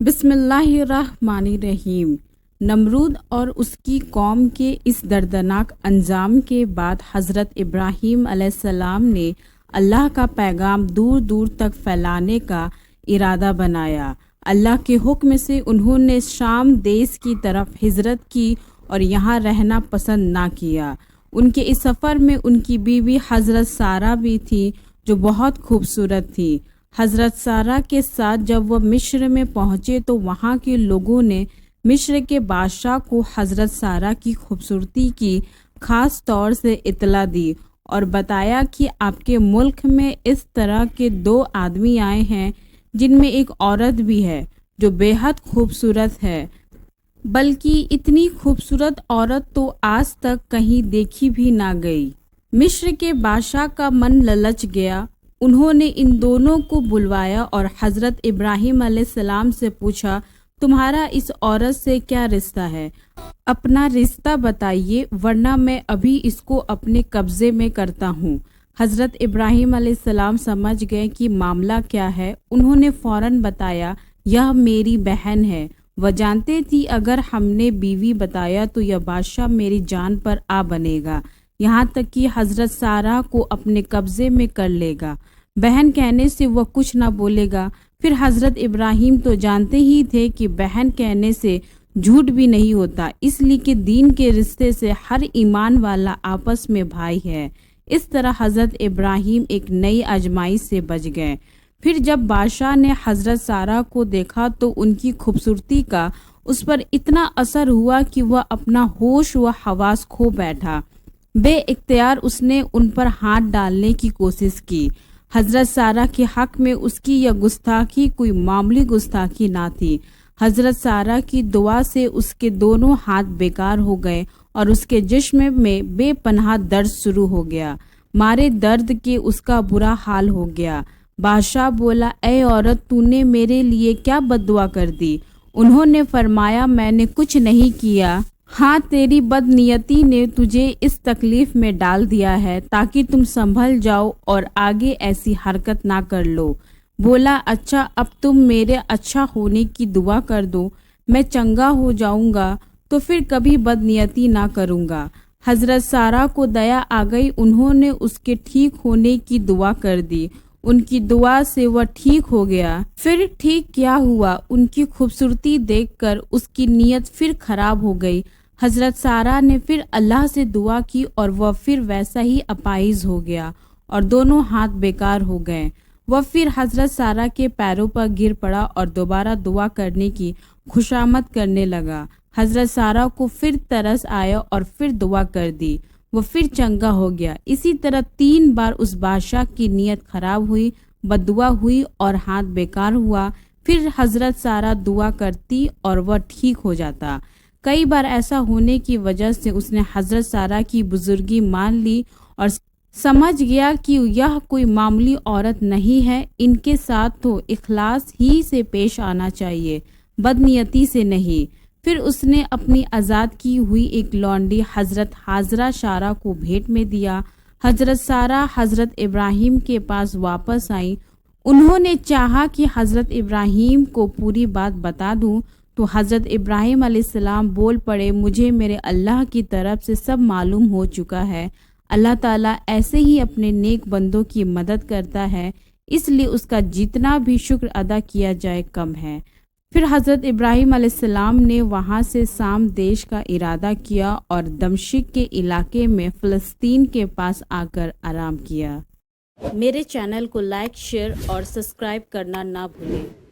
बिस्मिल्लाहिर्रहमानिर्रहीम। नमरूद और उसकी कौम के इस दर्दनाक अंजाम के बाद हज़रत इब्राहीम अलैहिस्सलाम ने अल्लाह का पैगाम दूर दूर तक फैलाने का इरादा बनाया। अल्लाह के हुक्म से उन्होंने शाम देश की तरफ हिजरत की और यहाँ रहना पसंद ना किया। उनके इस सफ़र में उनकी बीवी हज़रत सारा भी थी जो बहुत खूबसूरत थी। हज़रत सारा के साथ जब वह मिस्र में पहुँचे तो वहाँ के लोगों ने मिस्र के बादशाह को हज़रत सारा की खूबसूरती की ख़ास तौर से इत्तला दी और बताया कि आपके मुल्क में इस तरह के 2 आदमी आए हैं जिनमें एक औरत भी है जो बेहद खूबसूरत है, बल्कि इतनी खूबसूरत औरत तो आज तक कहीं देखी भी ना गई। मिस्र के बादशाह का मन ललच गया। उन्होंने इन दोनों को बुलवाया और हज़रत इब्राहीम अलैहिस्सलाम से पूछा, तुम्हारा इस औरत से क्या रिश्ता है? अपना रिश्ता बताइए वरना मैं अभी इसको अपने कब्ज़े में करता हूँ। हज़रत इब्राहीम अलैहिस्सलाम समझ गए कि मामला क्या है। उन्होंने फ़ौरन बताया, यह मेरी बहन है। वह जानते थी अगर हमने बीवी बताया तो यह बादशाह मेरी जान पर आ बनेगा, यहाँ तक कि हज़रत सारा को अपने कब्ज़े में कर लेगा। बहन कहने से वह कुछ ना बोलेगा। फिर हज़रत इब्राहीम तो जानते ही थे कि बहन कहने से झूठ भी नहीं होता, इसलिए कि दीन के रिश्ते से हर ईमान वाला आपस में भाई है। इस तरह हज़रत इब्राहीम एक नई आजमाइश से बच गए। फिर जब बादशाह ने हज़रत सारा को देखा तो उनकी खूबसूरती का उस पर इतना असर हुआ कि वह अपना होश व हवास खो बैठा। बेइख्तियार उसने उन पर हाथ डालने की कोशिश की। हज़रत सारा के हक़ में उसकी यह गुस्ताखी कोई मामूली गुस्ताखी ना थी। हज़रत सारा की दुआ से उसके दोनों हाथ बेकार हो गए और उसके जिस्म में बेपनाह दर्द शुरू हो गया। मारे दर्द के उसका बुरा हाल हो गया। बादशाह बोला, ऐ औरत, तूने मेरे लिए क्या बद्दुआ कर दी? उन्होंने फरमाया, मैंने कुछ नहीं किया। हाँ, तेरी बदनीयती ने तुझे इस तकलीफ में डाल दिया है ताकि तुम संभल जाओ और आगे ऐसी हरकत ना कर लो। बोला, अच्छा, अब तुम मेरे अच्छा होने की दुआ कर दो, मैं चंगा हो जाऊंगा तो फिर कभी बदनीयती ना करूंगा। हज़रत सारा को दया आ गई। उन्होंने उसके ठीक होने की दुआ कर दी। उनकी दुआ से वह ठीक हो गया। फिर ठीक क्या हुआ, उनकी खूबसूरती देखकर उसकी नीयत फिर खराब हो गई। हज़रत सारा ने फिर अल्लाह से दुआ की और वह फिर वैसा ही अपाइज हो गया और दोनों हाथ बेकार हो गए। वह फिर हज़रत सारा के पैरों पर गिर पड़ा और दोबारा दुआ करने की खुशामद करने लगा। हज़रत सारा को फिर तरस आया और फिर दुआ कर दी। वह फिर चंगा हो गया। इसी तरह 3 बार उस बादशाह की नीयत खराब हुई, बद्दुआ हुई और हाथ बेकार हुआ। फिर हज़रत सारा दुआ करती और वह ठीक हो जाता। कई बार ऐसा होने की वजह से उसने हज़रत सारा की बुजुर्गी मान ली और समझ गया कि यह कोई मामूली औरत नहीं है। इनके साथ तो इखलास ही से पेश आना चाहिए, बदनीयती से नहीं। फिर उसने अपनी आज़ाद की हुई एक लौंडी हज़रत हाजरा शारा को भेंट में दिया। हज़रत सारा हज़रत इब्राहीम के पास वापस आई। उन्होंने चाहा कि हज़रत इब्राहीम को पूरी बात बता दूं तो हज़रत इब्राहीम अलैहिस्सलाम बोल पड़े, मुझे मेरे अल्लाह की तरफ से सब मालूम हो चुका है। अल्लाह ताला ऐसे ही अपने नेक बंदों की मदद करता है, इसलिए उसका जितना भी शुक्र अदा किया जाए कम है। फिर हज़रत इब्राहीम अलैहिस्सलाम ने वहाँ से शाम देश का इरादा किया और दमिश्क के इलाके में फ़लस्तीन के पास आकर आराम किया। मेरे चैनल को लाइक, शेयर और सब्सक्राइब करना ना भूलें।